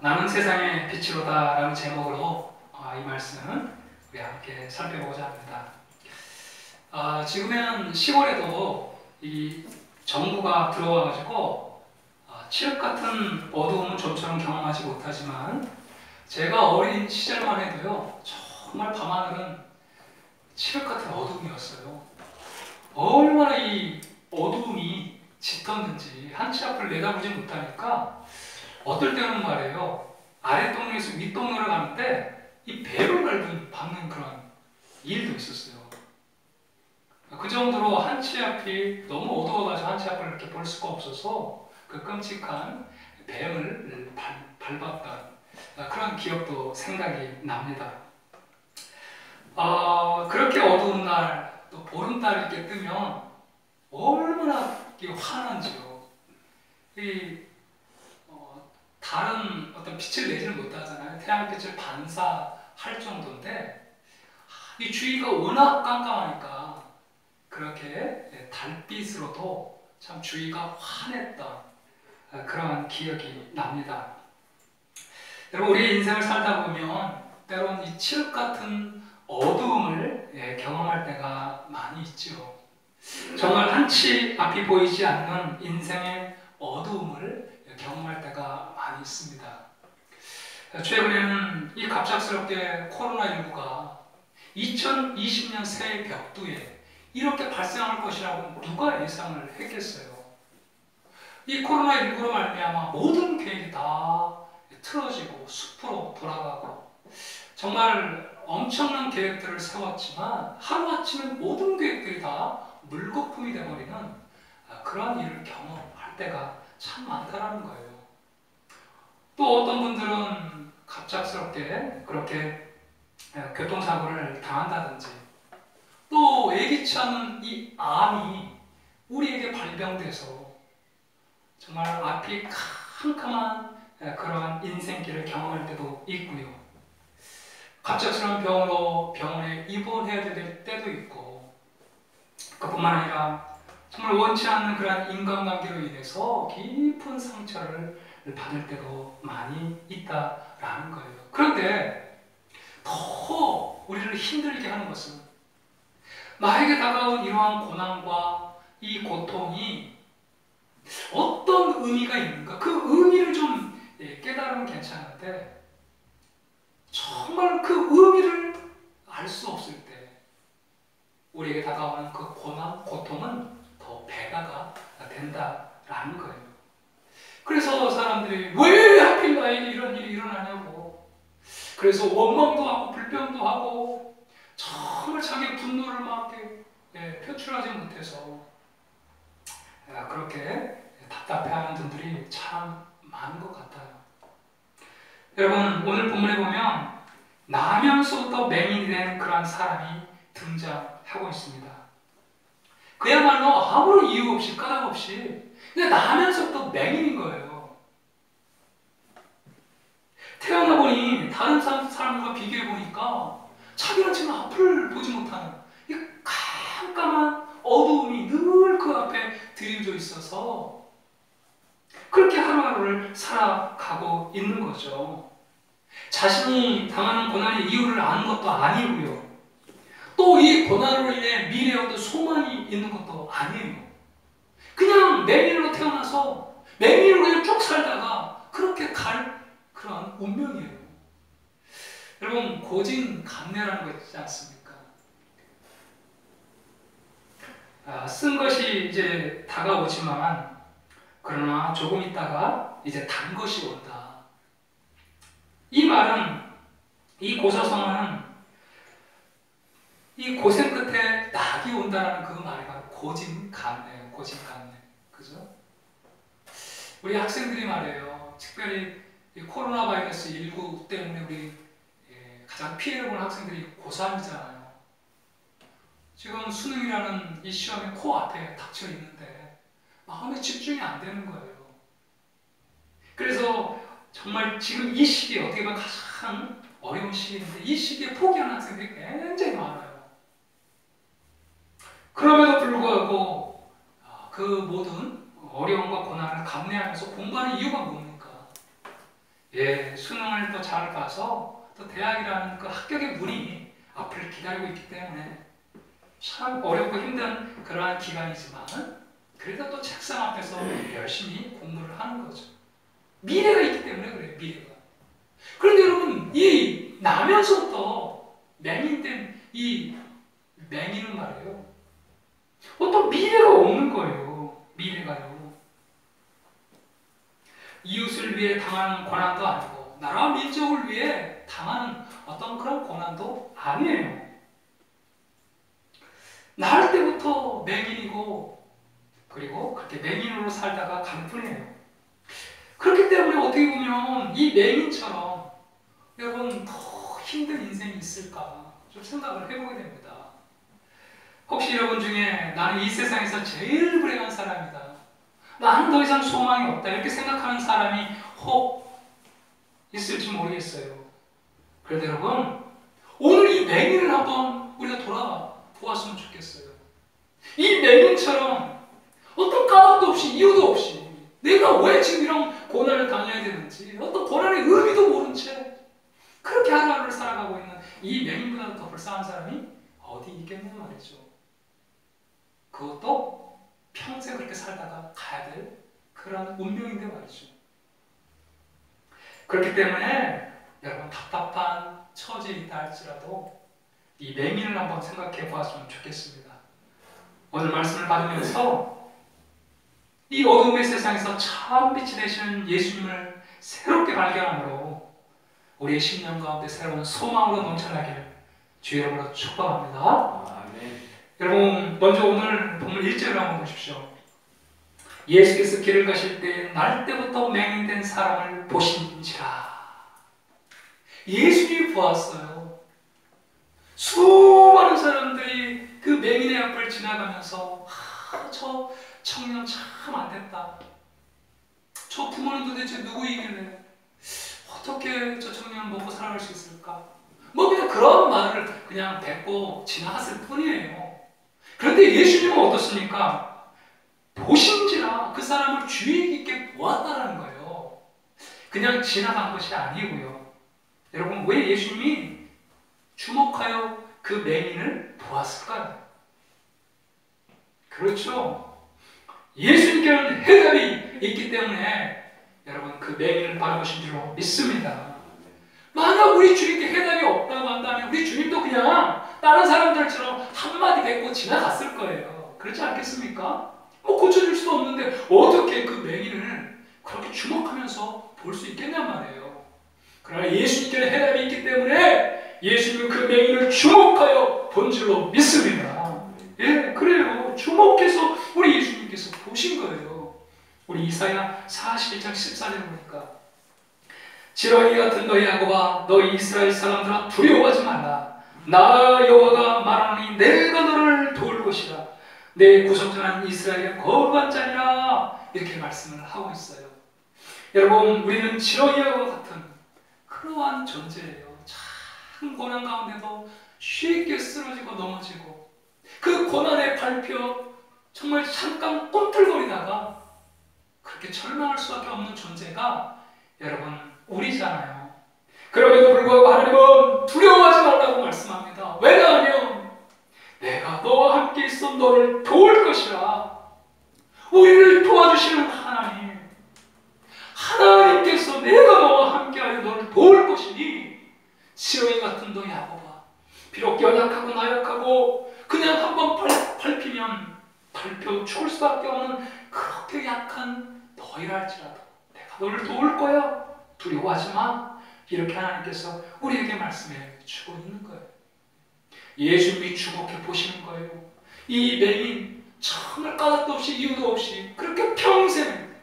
나는 세상의 빛이로다 라는 제목으로 이 말씀 우리 함께 살펴보고자 합니다. 지금은 시골에도 이 정부가 들어와가지고 칠흑 같은 어두움은 좀처럼 경험하지 못하지만 제가 어린 시절만 해도요 정말 밤하늘은 칠흑 같은 어두움이었어요. 얼마나 이 어두움이 짙었는지 한치 앞을 내다보지 못하니까 어떨 때는 말이에요, 아랫동네에서 윗동네로 가는데 이 배를 밟는 그런 일도 있었어요. 그 정도로 한치 앞이 너무 어두워가지고 한치 앞을 이렇게 볼 수가 없어서 그 끔찍한 뱀을 밟았던 그런 기억도 생각이 납니다. 그렇게 어두운 날, 또 보름달이 이렇게 뜨면 얼마나 환한지요. 다른 어떤 빛을 내지는 못하잖아요. 태양빛을 반사할 정도인데 이 주위가 워낙 깜깜하니까 그렇게 달빛으로도 참 주위가 환했던 그런 기억이 납니다. 여러분, 우리의 인생을 살다 보면 때론 이 칠흑 같은 어두움을 경험할 때가 많이 있죠. 정말 한치 앞이 보이지 않는 인생의 어두움을 경험할 때가 많이 있습니다. 최근에는 이 갑작스럽게 코로나19가 2020년 새해 벽두에 이렇게 발생할 것이라고 누가 예상을 했겠어요. 이 코로나19로 말미암아 모든 계획이 다 틀어지고 숲으로 돌아가고 정말 엄청난 계획들을 세웠지만 하루아침에 모든 계획들이 다 물거품이 되어버리는 그런 일을 경험할 때가 참 많다라는 거예요. 또 어떤 분들은 갑작스럽게 그렇게 교통사고를 당한다든지, 또 예기치 않은 이 암이 우리에게 발병돼서 정말 앞이 캄캄한 그러한 인생길을 경험할 때도 있고요. 갑작스러운 병으로 병원에 입원해야 될 때도 있고, 그뿐만 아니라 정말 원치 않는 그런 인간관계로 인해서 깊은 상처를 받을 때도 많이 있다라는 거예요. 그런데 더 우리를 힘들게 하는 것은 나에게 다가온 이러한 고난과 이 고통이 어떤 의미가 있는가, 그 의미를 좀 깨달으면 괜찮은데 정말 그 의미를 알 수 없을 때 우리에게 다가오는 그 고난, 고통은 더 배가가 된다라는 거예요. 그래서 사람들이 왜 하필 나에게 이런 일이 일어나냐고, 그래서 원망도 하고 불평도 하고 정말 자기의 분노를 막 표출하지 못해서 그렇게 답답해하는 분들이 참 많은 것 같아요. 여러분, 오늘 본문에 보면 나면서부터 맹인이 된 그러한 사람이 등장하고 있습니다. 그야말로 아무런 이유 없이 까닭 없이 그냥 나면서부터 맹인인 거예요. 태어나 보니 다른 사람들과 비교해 보니까 자기는 지금 앞을 보지 못하는 이 깜깜한 어두움이 늘 그 앞에 드리워져 있어서 그렇게 하루하루를 살아가고 있는 거죠. 자신이 당하는 고난의 이유를 아는 것도 아니고요, 또 이 고난으로 인해 미래에 어떤 소망이 있는 것도 아니에요. 그냥 맹인으로 태어나서 맹인으로 그냥 쭉 살다가 그렇게 갈 그런 운명이에요. 여러분, 고진감래라는 거 있지 않습니까? 쓴 것이 이제 다가오지만 그러나 조금 있다가 이제 단 것이 온다. 이 말은, 이 고사성어는 이 고생 끝에 낙이 온다라는 그 말이 바로 고진감래예요. 고진감래. 그죠? 우리 학생들이 말이에요, 특별히 이 코로나 바이러스 19 때문에 우리 가장 피해를 보는 학생들이 고3이잖아요. 지금 수능이라는 이 시험이 코앞에 닥쳐 있는데 마음에 집중이 안 되는 거예요. 그래서 정말 지금 이 시기에 어떻게 보면 가장 어려운 시기인데 이 시기에 포기하는 학생들이 굉장히 많아요. 그럼에도 불구하고 그 모든 어려움과 고난을 감내하면서 공부하는 이유가 뭡니까? 수능을 또 잘 봐서 또 대학이라는 그 합격의 문이 앞을 기다리고 있기 때문에 참 어렵고 힘든 그러한 기간이지만 그래도 또 책상 앞에서 열심히 공부를 하는 거죠. 미래가 있기 때문에 그래요. 미래가. 그런데 여러분, 이 나면서부터 맹인된 이 맹인은 말이에요, 어떤 미래가 없는 거예요. 미래가요. 이웃을 위해 당하는 고난도 아니고 나라와 민족을 위해 당하는 어떤 그런 고난도 아니에요. 낳을 때부터 맹인이고 그리고 그렇게 맹인으로 살다가 갈 뿐이에요. 그렇기 때문에 어떻게 보면 이 맹인처럼 여러분 더 힘든 인생이 있을까 좀 생각을 해보게 됩니다. 혹시 여러분 중에 나는 이 세상에서 제일 불행한 사람이다, 나는 더 이상 소망이 없다 이렇게 생각하는 사람이 혹 있을지 모르겠어요. 그런데 여러분, 오늘 이 맹인을 한번 우리가 돌아보았으면 좋겠어요. 이 맹인처럼 어떤 까닭도 없이 이유도 없이 내가 왜 지금 이런 고난을 당해야 되는지 어떤 고난의 의미도 모른 채 그렇게 하루하루를 살아가고 있는 이 맹인보다 더 불쌍한 사람이 어디 있겠냐 말이죠. 그것도 평생 그렇게 살다가 가야 될 그런 운명인데 말이죠. 그렇기 때문에 여러분, 답답한 처지에 있다 할지라도 이 맹인을 한번 생각해 보았으면 좋겠습니다. 오늘 말씀을 받으면서 이 어둠의 세상에서 참 빛이 되시는 예수님을 새롭게 발견함으로 우리의 심령 가운데 새로운 소망으로 넘쳐나길 주의 이름으로 축복합니다. 아멘. 여러분, 먼저 오늘 본문 1절을 한번 보십시오. 예수께서 길을 가실 때 날 때부터 맹인된 사람을 보신지라. 예수님이 보았어요. 수많은 사람들이 그 맹인의 앞을 지나가면서 저 청년 참 안 됐다, 저 부모는 도대체 누구이길래 어떻게 저 청년 먹고 살아갈 수 있을까, 뭐 그냥 그런 말을 그냥 뱉고 지나갔을 뿐이에요. 그런데 예수님은 어떻습니까? 보신지라, 그 사람을 주의 깊게 보았다라는 거예요. 그냥 지나간 것이 아니고요. 여러분, 왜 예수님이 주목하여 그 맹인을 보았을까요? 그렇죠. 예수님께는 해답이 있기 때문에 여러분, 그 맹인을 바라보신 줄로 믿습니다. 만약 우리 주님께 해답이 없다고 한다면 우리 주님도 그냥 다른 사람들처럼 한마디 뱉고 지나갔을 거예요. 그렇지 않겠습니까? 뭐 고쳐줄 수도 없는데 어떻게 그 맹인을 그렇게 주목하면서 볼 수 있겠냔 말이에요. 그러나 예수님께는 해답이 있기 때문에 예수님은 그 맹인을 주목하여 본 줄로 믿습니다. 예, 그래요. 주목해서 우리 예수님께서 보신 거예요. 우리 이사야 41장 14절 보니까 지렁이 같은 너희 야곱아, 너희 이스라엘 사람들아 두려워하지 말라. 나 여호와가 말하노니 내가 너를 도울 것이라. 내 구속전한 이스라엘의 거룩한 자니라. 이렇게 말씀을 하고 있어요. 여러분, 우리는 지렁이와 같은 그러한 존재예요. 참 고난 가운데도 쉽게 쓰러지고 넘어지고 그 고난에 밟혀 정말 잠깐 꿈틀거리다가 그렇게 절망할 수밖에 없는 존재가 여러분, 우리잖아요. 그럼에도 불구하고 하나님은 두려워하지 말라고 말씀합니다. 왜냐하면 내가 너와 함께 있어 너를 도울 것이라. 우리를 도와주시는 하나님, 하나님께서 내가 너와 함께하여 너를 도울 것이니 지렁이 같은 너 야곱아, 비록 연약하고 나약하고 그냥 한번 밟히면 밟혀 죽을 수밖에 없는 그렇게 약한 너희라 할지라도 내가 너를 도울 거야. 두려워하지 마. 이렇게 하나님께서 우리에게 말씀해 주고 있는 거예요. 예수님이 주목해 보시는 거예요. 이 맹인 정말 까닭도 없이 이유도 없이 그렇게 평생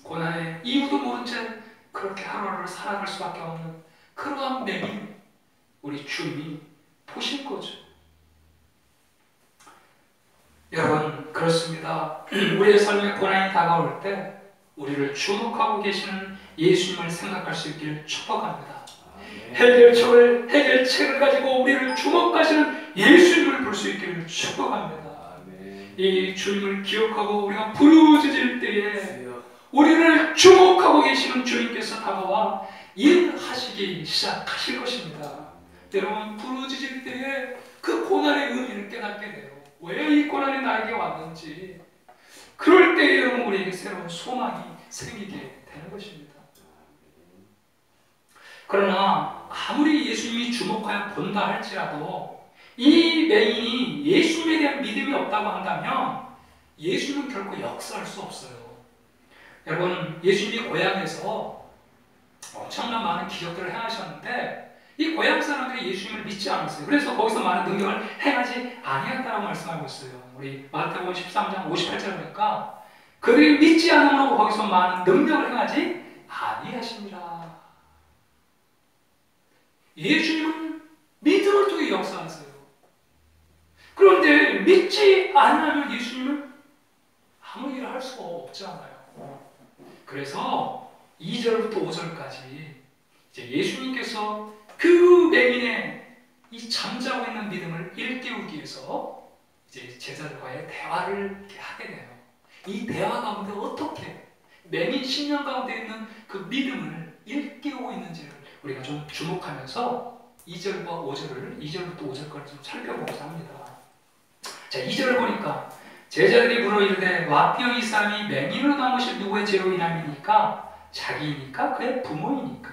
고난의 이유도 모른 채 그렇게 하루하루를 살아갈 수밖에 없는 그러한 맹인, 우리 주님이 보신 거죠. 여러분, 그렇습니다. 우리의 삶에 고난이 다가올 때 우리를 주목하고 계시는 예수님을 생각할 수 있기를 축복합니다. 해결책을 가지고 우리를 주목하시는 예수님을 볼 수 있기를 축복합니다. 이 주님을 기억하고 우리가 부르짖을 때에 우리를 주목하고 계시는 주님께서 다가와 일하시기 시작하실 것입니다. 여러분, 부르짖을 때에 그 고난의 의미를 깨닫게 돼요. 왜 이 고난이 나에게 왔는지. 그럴 때에 여러분, 우리에게 새로운 소망이 생기게 되는 것입니다. 그러나 아무리 예수님이 주목하여 본다 할지라도 이 맹인이 예수님에 대한 믿음이 없다고 한다면 예수님은 결코 역사할 수 없어요. 여러분, 예수님이 고향에서 엄청난 많은 기적들을 행하셨는데 이 고향 사람들이 예수님을 믿지 않았어요. 그래서 거기서 많은 능력을 행하지 아니했다고 말씀하고 있어요. 우리 마태복음 13장 58절 보니까 그들이 믿지 않음으로 거기서 많은 능력을 행하지 아니하십니다. 예수님은 믿음을 통해 역사하세요. 그런데 믿지 않으면 예수님은 아무 일을 할 수가 없잖아요. 그래서 2절부터 5절까지 이제 예수님께서 그 맹인의 이 잠자고 있는 믿음을 일깨우기 위해서 이제 제자들과의 대화를 이렇게 하게 돼요. 이 대화 가운데 어떻게 맹인 10년 가운데 있는 그 믿음을 일깨우고 있는지를 우리가 좀 주목하면서 2절과 5절을 2절부터 5절까지 좀 살펴보고자 합니다. 자, 2절을 보니까 제자들이 물어 이르되 와피어 이 사람이 맹인으로 나온 것이 누구의 죄로 인함이니까? 자기이니까? 그의 부모이니까?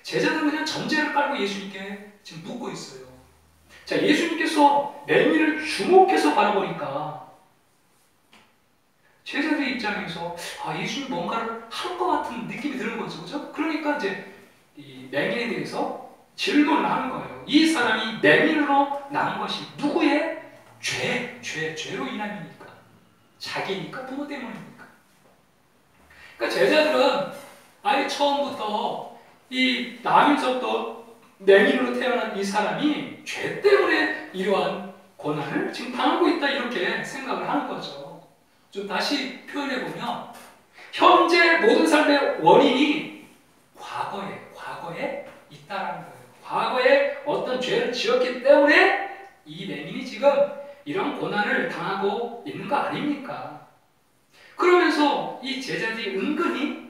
제자들은 그냥 전제를 깔고 예수님께 지금 묻고 있어요. 자, 예수님께서 맹인을 주목해서 바라보니까 제자들 입장에서 예수님이 뭔가를 할 것 같은 느낌이 드는 거죠. 그죠? 그러니까 이제 이 맹인에 대해서 질문을 하는 거예요. 이 사람이 맹인으로 난 것이 누구의 죄로 인함이니까? 자기니까? 부모 때문이니까? 그러니까 제자들은 아예 처음부터 이 남일서부터 맹인으로 태어난 이 사람이 죄 때문에 이러한 고난을 지금 당하고 있다 이렇게 생각을 하는 거죠. 좀 다시 표현해보면 현재 모든 삶의 원인이 과거에 있다라는 거예요. 과거에 어떤 죄를 지었기 때문에 이 맹인이 지금 이런 고난을 당하고 있는 거 아닙니까? 그러면서 이 제자들이 은근히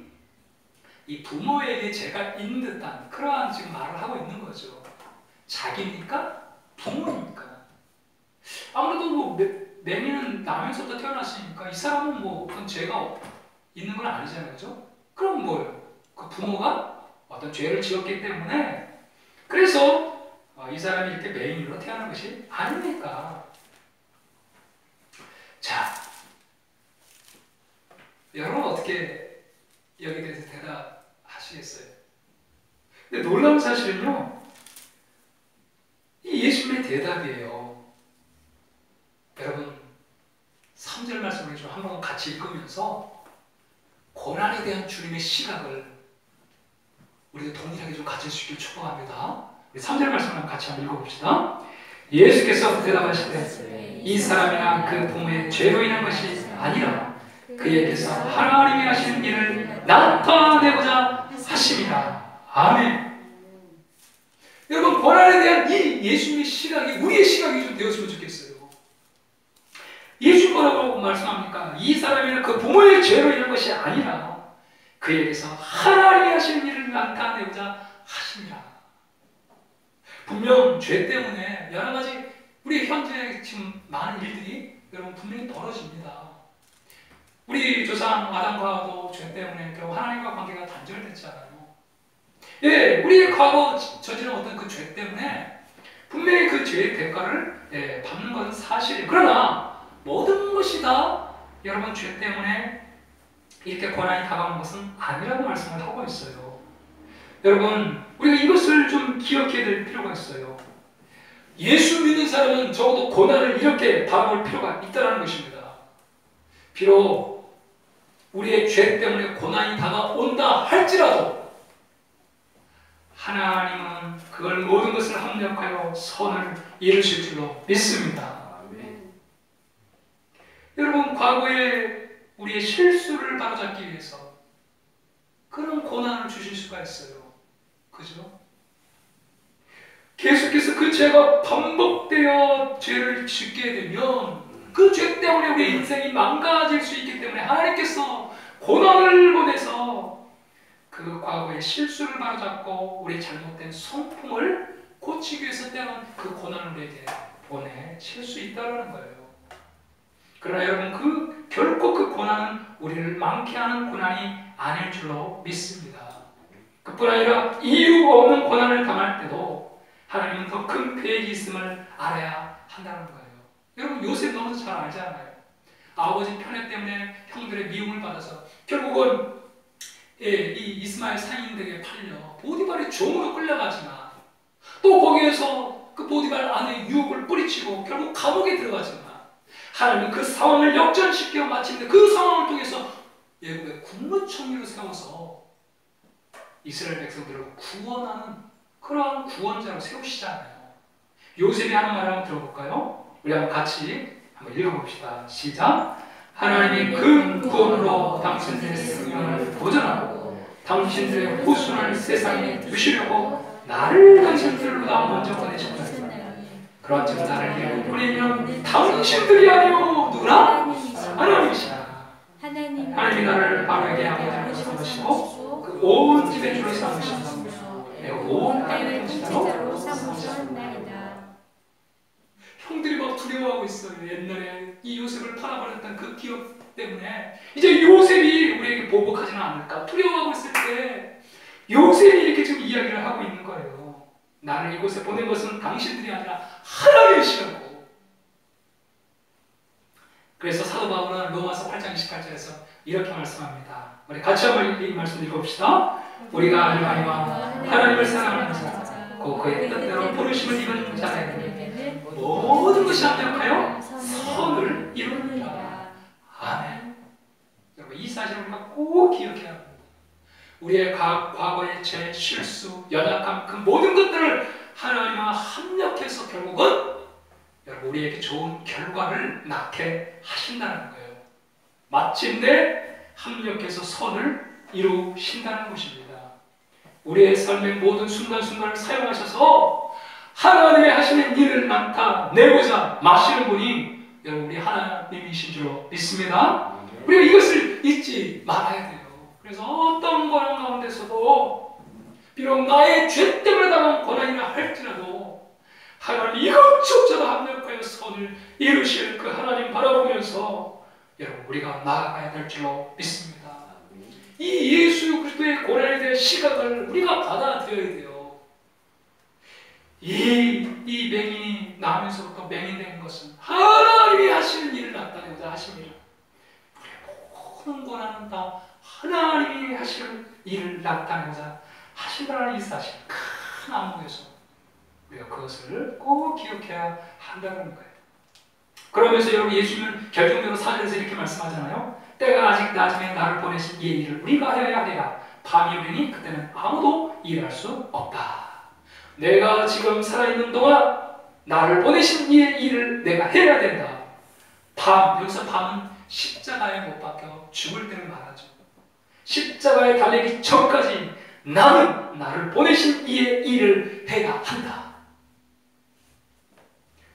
이 부모에게 죄가 있는 듯한 그러한 지금 말을 하고 있는 거죠. 자기니까? 부모니까? 아무래도 뭐 맹인은 남에서부터 태어났으니까 이 사람은 뭐 어떤 죄가 있는 건 아니잖아요. 그죠? 그럼 뭐예요? 그 부모가 어떤 죄를 지었기 때문에 그래서 이 사람이 이렇게 맹인으로 태어난 것이 아닙니까? 자, 여러분 어떻게 여기에 대해서 대답하시겠어요? 근데 놀라운 사실은요, 이 예수님의 대답이에요. 여러분 3절 말씀을 좀 한번 같이 읽으면서 고난에 대한 주님의 시각을 우리가 동일하게 좀 가질 수 있길 축복합니다. 우리 3절 말씀을 한번 같이 한번 읽어봅시다. 예수께서 대답하시되 이 사람이나 그 부모의 죄로 인한 것이 아니라 그에게서 하나님이 하시는 일을 나타내고자 하십니다. 아멘. 여러분, 고난에 대한 이 예수님의 시각이 우리의 시각이 좀 되었으면 좋겠어요. 예수님 뭐라고 말씀합니까? 이 사람이나 그 부모의 죄로 인한 것이 아니라 그에게서 하나님이 하시는 일을 나타내고자 하십니다. 분명 죄 때문에 여러 가지 우리 현재 지금 많은 일들이 여러분 분명히 벌어집니다. 우리 조상 아담과 하와도 죄 때문에 결국 하나님과 관계가 단절됐잖아요. 예, 우리의 과거 저지른 어떤 그 죄 때문에 분명히 그 죄의 대가를 받는 것은 사실이에요. 그러나 모든 것이 다 여러분 죄 때문에 이렇게 고난이 다가오는 것은 아니라고 말씀을 하고 있어요. 여러분, 우리가 이것을 좀 기억해야 될 필요가 있어요. 예수 믿는 사람은 적어도 고난을 이렇게 바라볼 필요가 있다는 것입니다. 비록 우리의 죄 때문에 고난이 다가온다 할지라도 하나님은 그걸 모든 것을 합력하여 선을 이루실 줄로 믿습니다. 아멘. 여러분, 과거에 우리의 실수를 바로잡기 위해서 그런 고난을 주실 수가 있어요. 그죠? 계속해서 그 죄가 반복되어 죄를 짓게 되면 그 죄 때문에 우리의 인생이 망가질 수 있기 때문에 하나님께서 고난을 보내서 그 과거의 실수를 바로잡고 우리 잘못된 성품을 고치기 위해서 때론 그 고난을 우리에게 보내실 수 있다는 거예요. 그러나 여러분, 결코 그 고난은 우리를 망케 하는 고난이 아닐 줄로 믿습니다. 그뿐 아니라 이유 없는 고난을 당할 때도 하나님은 더 큰 계획이 있음을 알아야 한다는 거예요. 여러분, 요셉 너무 잘 알잖아요. 아버지 편애 때문에 형들의 미움을 받아서 결국은 이 이스마엘 상인들에게 팔려 보디발의 종으로 끌려가지만 또 거기에서 그 보디발 안에 유혹을 뿌리치고 결국 감옥에 들어가지만 하나님은 그 상황을 역전시켜 마침내 그 상황을 통해서 예굽의 국무총리로 세워서 이스라엘 백성들을 구원하는 그러한 구원자로 세우시잖아요. 요셉이 하는 말을 한번 들어볼까요? 우리 한번 같이 한번 읽어봅시다. 시작. 하나님이 큰 구원으로 당신들의 생명을 보존하고 당신들의 후손을 세상에 두시려고 나를 당신들보다 먼저 보내셨다. 그렇지 나를 이루고 보내면 당신들이 아니오 누구나? 하나님이시다. 하나님이 나를 바르게 아버지로 삼으시고 그 온 집의 주로 삼으신다. 내가 온 땅의 통치자로 삼으셨나이다. 형들이 막 두려워하고 있어요. 옛날에 이 요셉을 팔아버렸던 그 기억 때문에 이제 요셉이 우리에게 보복하지는 않을까 두려워하고 있을 때 요셉이 이렇게 지금 이야기를 하고 있는 거예요. 나를 이곳에 보낸 것은 당신들이 아니라 하나님이시라고. 그래서 사도 바울은 로마서 8장 28절에서 이렇게 말씀합니다. 우리 같이 한번 이 말씀 읽어봅시다. 우리가 하나님과 하나님을 사랑하는 자, 그의 뜻대로 부르심을 입은 자에게 모든 것이 합력하여 선을 이루느니라. 아멘. 여러분, 이 사실을 우리가 꼭 기억해야 합니다. 우리의 과거의 죄, 실수, 연약함, 그 모든 것들을 하나님과 합력해서 결국은 여러분 우리에게 좋은 결과를 낳게 하신다는 거예요. 마침내 합력해서 선을 이루신다는 것입니다. 우리의 삶의 모든 순간순간을 사용하셔서 하나님의 하시는 일을 나타내고자 마시는 분이 여러분 우리 하나님이신 줄로 믿습니다. 우리가 이것을 잊지 말아야 돼요. 그래서 어떤 고난 가운데서도 비록 나의 죄 때문에 당한 고난이라 할지라도 하나님 이것조차도 합력하여 선을 이루실 그 하나님 바라보면서 여러분 우리가 나아가야 될 줄로 믿습니다. 이 예수 그리스도의 고난에 대한 시각을 우리가 받아들여야 돼요. 이 맹인이 나면서부터 맹인된 것은 하나님이 하시는 일을 나타내고자 하십니다. 우리의 모든 고난은 다 하나님이 하시는 일을 나타내고자 하신다는 이 사실 큰 안목에서 우리가 그것을 꼭 기억해야 한다는 거예요. 그러면서 여러분 예수님은 결정적으로 4절에서 이렇게 말씀하잖아요. 때가 아직 낮으면 나를 보내신 이의 일을 우리가 해야 해야 밤이 오리니 그때는 아무도 일할 수 없다. 내가 지금 살아있는 동안 나를 보내신 이의 일을 내가 해야 된다. 여기서 밤은 십자가에 못 박혀 죽을 때를 말하죠. 십자가에 달리기 전까지 나는 나를 보내신 이의 일을 해야 한다.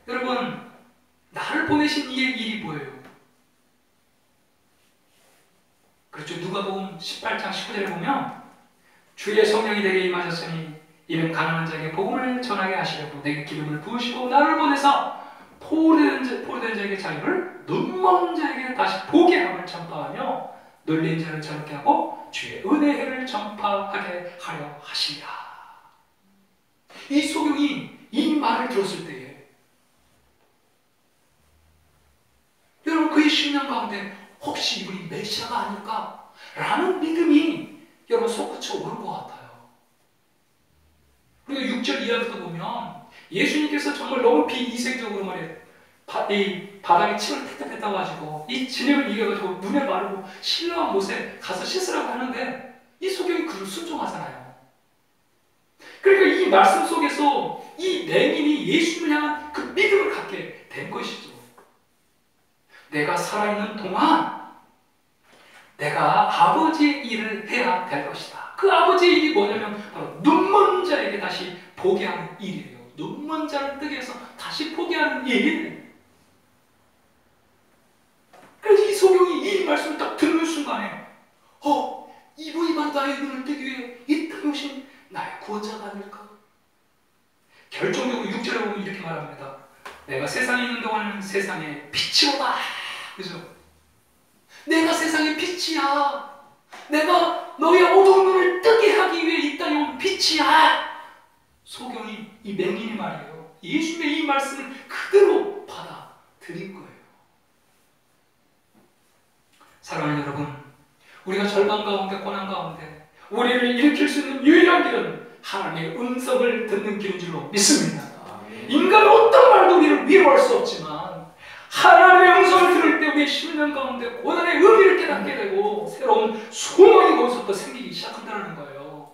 여러분, 나를 보내신 이의 일이 뭐예요? 그렇죠. 누가복음 18장 19절에 보면 주의 성령이 내게 임하셨으니 이는 가난한 자에게 복음을 전하게 하시려고 내게 기름을 부으시고 나를 보내서 포로된 자에게 자유를, 눈먼 자에게 다시 보게 함을 전파하며 놀린 자를 젊게 하고 주의 은혜의 해를 전파하게 하려 하시리라. 이 소경이 이 말을 들었을 때에 여러분 그의 심령 가운데 혹시 이분이 메시아가 아닐까? 라는 믿음이 여러분 솟구쳐 오른 것 같아요. 그리고 6절 이하부터 보면 예수님께서 정말 너무 비이생적으로 말이에요. 이 바닥에 침을 팩팩 뱉어가지고 이 진흙을 이겨가지고 눈에 바르고 신랑한 못에 가서 씻으라고 하는데 이 소경이 그를 순종하잖아요. 그러니까 이 말씀 속에서 이 맹인이 예수님을 향한 그 믿음을 갖게 된 것이죠. 내가 살아있는 동안 내가 아버지의 일을 해야 될 것이다. 그 아버지의 일이 뭐냐면 바로 눈먼 자에게 다시 보게 하는 일이에요. 눈먼 자를 뜨게 해서 다시 보게 하는 일. 그래서 이 소경이 이 말씀을 딱 듣는 순간에 이분이 바로 나의 눈을 뜨기 위해 이 땅에 오신 나의 구원자가 아닐까? 결정적으로 6절에 보면 이렇게 말합니다. 내가 세상에 있는 동안은 세상의 빛이로다. 그죠? 내가 세상의 빛이야. 내가 너의 어두운 눈을 뜨게 하기 위해 이 땅에 온 빛이야. 소경이 이 맹인이 말이에요. 예수님의 이 말씀을 그대로 받아들인 거예요. 사랑하는 여러분, 우리가 절망 가운데 고난 가운데 우리를 일으킬 수 있는 유일한 길은 하나님의 음성을 듣는 길인 줄로 믿습니다. 인간의 어떤 말도 우리를 위로할 수 없지만 하나님의 음성을 들을 때 우리의 심령 가운데 고난의 의미를 깨닫게 되고 새로운 소망이 거기서부터 생기기 시작한다는 거예요.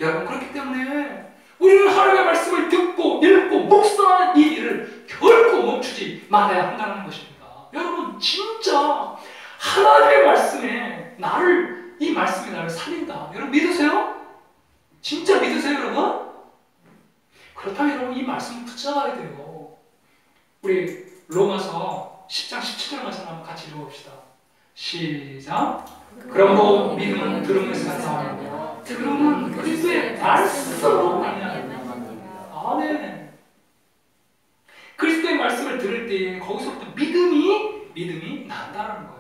여러분, 그렇기 때문에 우리는 하나님의 말씀을 듣고 읽고 묵상하는 이 일을 결코 멈추지 말아야 한다는 것입니다. 여러분, 진짜 하나님의 말씀에 이 말씀이 나를 살린다. 여러분 믿으세요? 진짜 믿으세요, 여러분? 그렇다면 여러분 이 말씀을 붙잡아야 돼요. 우리 로마서 10장 17절 말씀 한번 같이 읽어봅시다. 시작. 그러므로 믿음은 들음에서 나오며 들음은 그리스도의 말씀으로 말미암아. 아멘. 그리스도의 말씀을 들을 때 거기서부터 믿음이 난다는 거예요.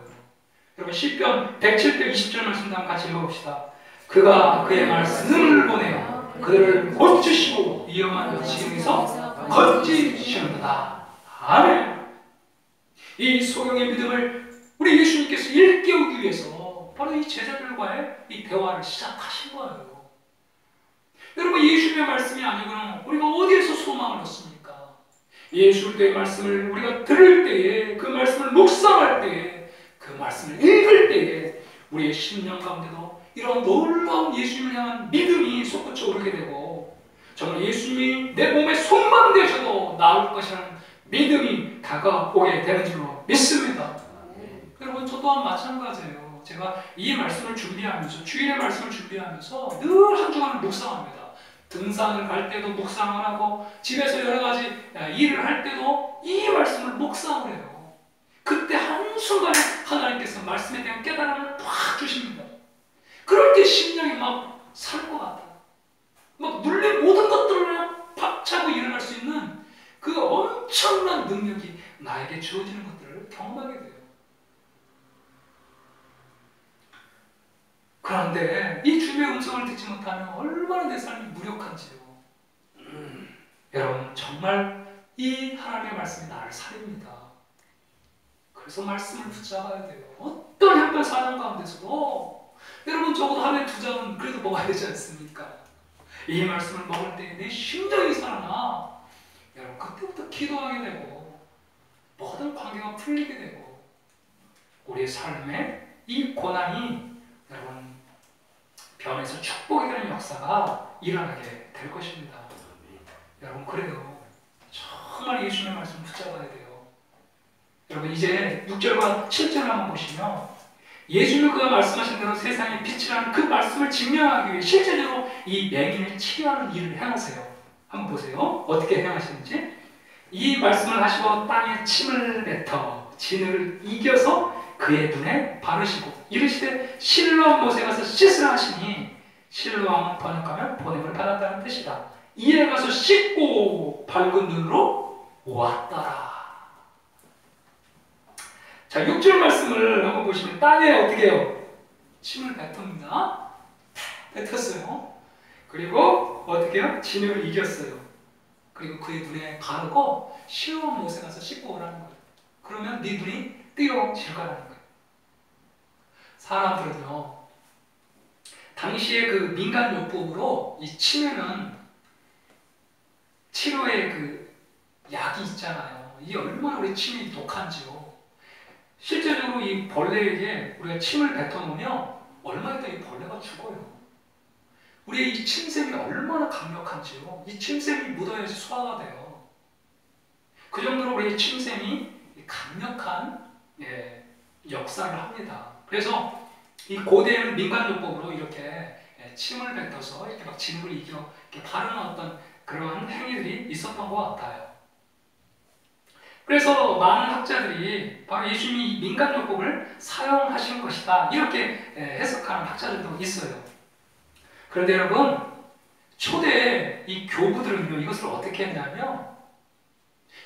여러분 시편 107편 20절 말씀 한번 같이 읽어봅시다. 그가 그의 말씀을 보내어 그들을 고치시고 위험한 지경에서 건지시는도다. 아멘. 이 소경의 믿음을 우리 예수님께서 일깨우기 위해서 바로 이 제자들과의 이 대화를 시작하신 거예요. 여러분, 예수님의 말씀이 아니고는 우리가 어디에서 소망을 얻습니까? 예수님의 말씀을 우리가 들을 때에, 그 말씀을 묵상할 때에, 그 말씀을 읽을 때에 우리의 심령 가운데도 이런 놀라운 예수님을 향한 믿음이 솟구쳐 오르게 되고 정말 예수님이 내 몸에 손만 대셔도 나을 것이라는 믿음이 다가오게 되는 줄로 믿습니다. 여러분, 저 또한 마찬가지예요. 제가 이 말씀을 준비하면서, 주일의 말씀을 준비하면서 늘 한 주간을 묵상합니다. 등산을 갈 때도 묵상을 하고 집에서 여러 가지 일을 할 때도 이 말씀을 묵상을 해요. 그때 한순간에 하나님께서 말씀에 대한 깨달음을 팍 주십니다. 그럴 때 심령이 막 살 것 같아요. 막 눌린 모든 것들을 그냥 박차고 일어날 수 있는 그 엄청난 능력이 나에게 주어지는 것들을 경험하게 돼요. 그런데 이 주님의 음성을 듣지 못하면 얼마나 내 삶이 무력한지요. 여러분, 정말 이 하나님의 말씀이 나를 살립니다. 그래서 말씀을 붙잡아야 돼요. 어떤 형편 사정 가운데서도 여러분 적어도 하루에 2잔은 그래도 먹어야 되지 않습니까? 이 말씀을 먹을 때 내 심장이 살아나 여러분 그때부터 기도하게 되고 모든 관계가 풀리게 되고 우리의 삶에 이 고난이 여러분 변해서 축복이 되는 역사가 일어나게 될 것입니다. 여러분, 그래요. 정말 예수님의 말씀 붙잡아야 돼요. 여러분, 이제 6절과 7절을 한번 보시면 예수님은 그가 말씀하신 대로 세상의 빛이라는 그 말씀을 증명하기 위해 실제적으로 이 맹인을 치료하는 일을 행하세요. 한번 보세요. 어떻게 행하시는지. 이 말씀을 하시고 땅에 침을 뱉어 진을 이겨서 그의 눈에 바르시고 이르시되 실로암 못에 가서 씻으라 하시니 실로암은 번역하면 보냄을 받았다는 뜻이다. 이에 가서 씻고 밝은 눈으로 왔더라. 자, 6절 말씀을 한번 보시면 땅에 어떻게 해요? 침을 뱉습니다. 뱉었어요. 그리고 어떻게 해요? 진을 이겼어요. 그리고 그의 눈에 바르고 실로암 못에 가서 씻고 오라는 거예요. 그러면 네 눈이 뜨여질 거라는 거예요. 사람들은요, 당시에 그 민간요법으로 이 침에는 치료의 그 약이 있잖아요. 이게 얼마나 우리 침이 독한지요. 실제적으로 이 벌레에게 우리가 침을 뱉어놓으면 얼마 있다 이 벌레가 죽어요. 우리의 이 침샘이 얼마나 강력한지요. 이 침샘이 묻어야지 소화가 돼요. 그 정도로 우리의 침샘이 강력한 역사를 합니다. 그래서 이 고대에는 민간요법으로 이렇게 침을 뱉어서 이렇게 막 진흙을 이렇게 바르는 어떤 그런 행위들이 있었던 것 같아요. 그래서 많은 학자들이 바로 예수님이 민간요법을 사용하신 것이다 이렇게 해석하는 학자들도 있어요. 그런데 여러분, 초대 이 교부들은요 이것을 어떻게 했냐면,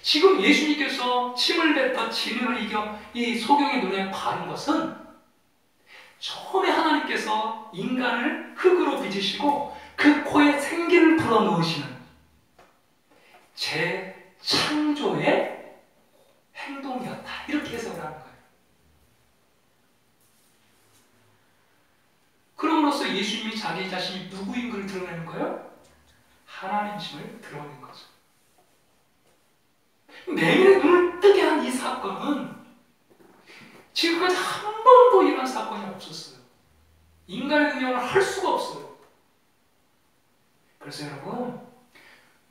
지금 예수님께서 침을 뱉어 진을 이겨 이 소경의 눈에 바른 것은 처음에 하나님께서 인간을 흙으로 빚으시고 그 코에 생기를 불어넣으시는 재창조의 행동이었다 이렇게 해석을 하는 거예요. 그럼으로써 예수님이 자기 자신이 누구인 걸 드러내는 거예요? 하나님이심을 드러내는 거죠. 내면의 눈을 뜨게 한 이 사건은 지금까지 한 번도 이런 사건이 없었어요. 인간의 능력을 할 수가 없어요. 그래서 여러분,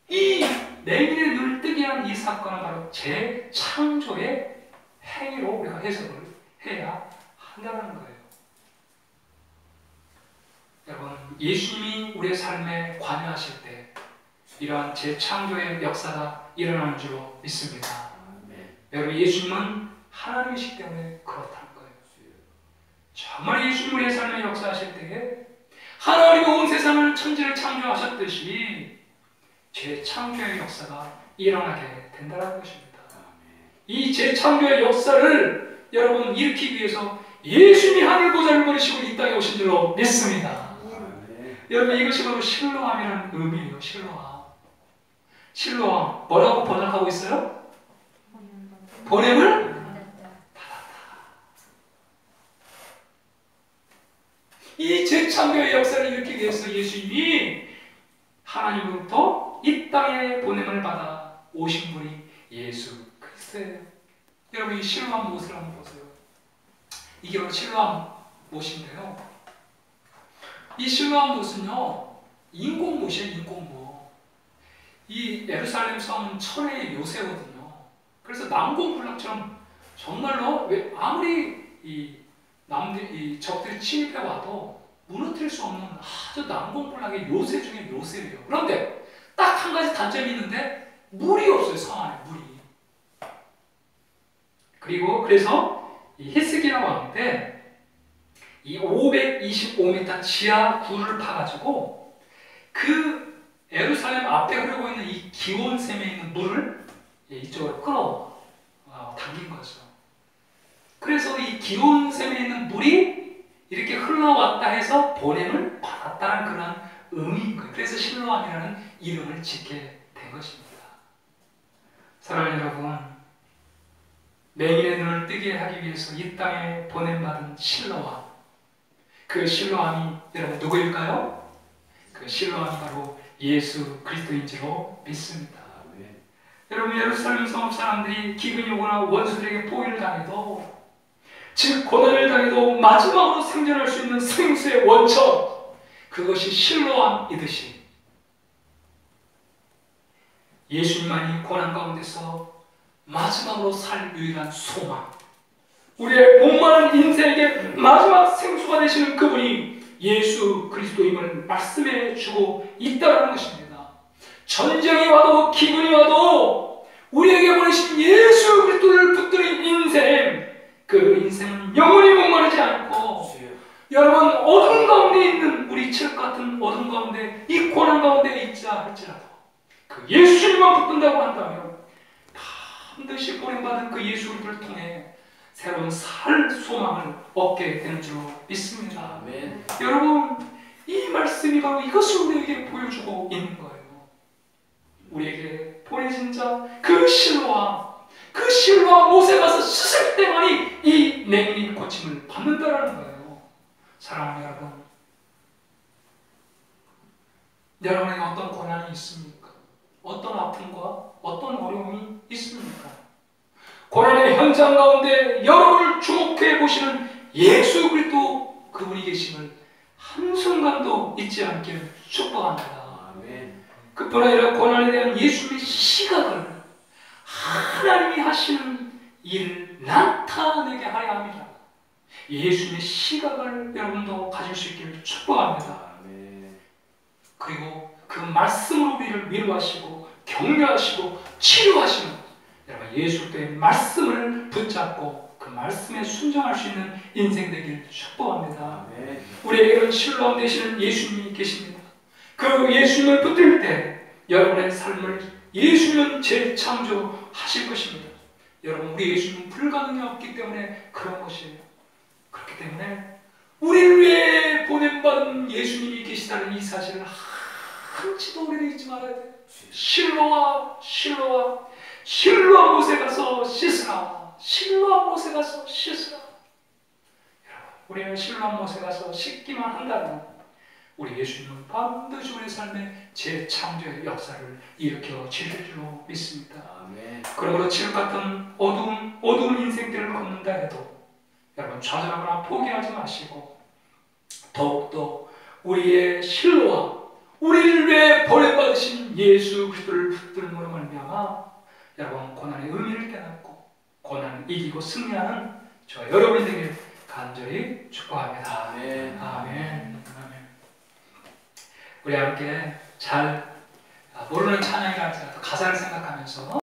이 내면의 눈을 뜨게 한 이 사건은 바로 재창조의 행위로 우리가 해석을 해야 한다는 거예요. 여러분, 예수님이 우리의 삶에 관여하실 때 이러한 재창조의 역사가 일어나는 줄로 믿습니다. 여러분, 예수님은 하나님이시기 때문에 그렇다는 거예요. 정말 예수님 우리의 삶에 역사하실 때에 하나님이 온 세상을 천지를 창조하셨듯이 재창조의 역사가 일어나게 된다는 것입니다. 이 재창조의 역사를 여러분 일으키기 위해서 예수님이 하늘 보좌를 버리시고 이 땅에 오신 줄로 믿습니다. 여러분, 이것이 바로 실로암이라는 의미예요. 실로암. 실로암 뭐라고 번역하고 있어요? 보냄을 받았다. 이 재창조의 역사를 일으키기 위해서 예수님이 하나님으로부터 이 땅에 보냄을 받아 오신 분이 예수 그리스도예요. 여러분, 이 실로암 못을 한번 보세요. 이게 바로 실로암 못인데요. 이 실로암 못은요 인공못이에요. 인공못. 이 예루살렘 성은 천혜의 요새거든요. 그래서 난공불락처럼 정말로 아무리 이 적들이 침입해 와도 무너뜨릴 수 없는 아주 난공불락의 요새 중에 요새예요. 그런데 딱 한 가지 단점이 있는데 물이 없어요. 성 안에 물이. 그래서 이 히스기야 왕 때 이 525m 지하 굴을 파가지고 그 예루살렘 앞에 흐르고 있는 이 기온샘에 있는 물을 이쪽으로 당긴 거죠. 그래서 이 기온샘에 있는 물이 이렇게 흘러왔다 해서 보냄을 받았다는 그런 의미인 거예요. 그래서 실로암이라는 이름을 짓게 된 것입니다. 사랑하는 여러분, 맹인의 눈을 뜨게 하기 위해서 이 땅에 보냄받은 실로암, 그 실로암이 여러분 누구일까요? 그 실로암이 바로 예수 그리스도인 줄로 믿습니다. 여러분, 예루살렘 성읍 사람들이 기근이 오거나 원수들에게 포위를 당해도, 즉 고난을 당해도 마지막으로 생존할 수 있는 생수의 원천, 그것이 실로암이듯이 예수님만이 고난 가운데서 마지막으로 살 유일한 소망, 우리의 목마른 인생에게 마지막 생수가 되시는 그분이 예수 그리스도임을 말씀해 주고 있다는 것입니다. 전쟁이 와도 기근이 와도 우리에게 보내신 예수 그리스도를 붙드는 인생, 그 인생은 영원히 목마르지 않고, 여러분, 어둠 가운데 있는 우리 책 같은 어둠 가운데, 이 고난 가운데 있자 할지라도 그 예수님만 붙든다고 한다면 반드시 보냄받은 그 예수 그리스도를 통해 새로운 살 소망을 얻게 되는 줄로 믿습니다. 아멘. 여러분, 이 말씀이 바로 이것을 우리에게 보여주고 있는 거예요. 우리에게 보내신 자, 그 실로암 못에 가서 씻을 때만이 이 맹인이 고침을 받는다라는 거예요. 사랑하는 여러분, 여러분에게 어떤 고난이 있습니까? 어떤 아픔과 어떤 어려움이 있습니까? 고난의 현장 가운데 여러분을 주목해 보시는 예수 그리스도 그분이 계심을 한순간도 잊지 않기를 축복합니다. 아멘. 그뿐 아니라 고난에 대한 예수님의 시각을 하나님이 하시는 일을 나타내게 하려 합니다. 예수님의 시각을 여러분도 가질 수 있기를 축복합니다. 아멘. 그리고 그 말씀으로 우리를 위로하시고 격려하시고 치료하시는 여러분 예수 그리스도의 말씀을 붙잡고 그 말씀에 순종할 수 있는 인생 되길 축복합니다. 아멘. 우리에게는 실로암 되시는 예수님이 계십니다. 그 예수님을 붙들 때 여러분의 삶을 예수님은 재창조하실 것입니다. 여러분 우리 예수님은 불가능이 없기 때문에 그런 것이에요. 그렇기 때문에 우리를 위해 보냄받은 예수님이 계시다는 이 사실을 한치도 우리는 잊지 말아야 돼요. 실로와 실로암 못에 가서 씻으라. 실로암 못에 가서 씻으라. 여러분 우리는 실로암 못에 가서 씻기만 한다면 우리 예수님은 반드시 우리 삶의 재창조의 역사를 일으켜 주실 줄로 믿습니다. 아멘. 그러므로 지금 같은 어두운 인생들을 걷는다 해도 여러분 좌절하거나 포기하지 마시고 더욱더 우리의 실로와 우리를 위해 버림받으신 예수 그리스도를 붙들므로 말미암아 여러분 고난의 의미를 깨닫고 고난을 이기고 승리하는 저 여러분이 되길 간절히 축복합니다. 아멘. 아멘. 우리 함께 잘 모르는 찬양이라 할지라도 가사를 생각하면서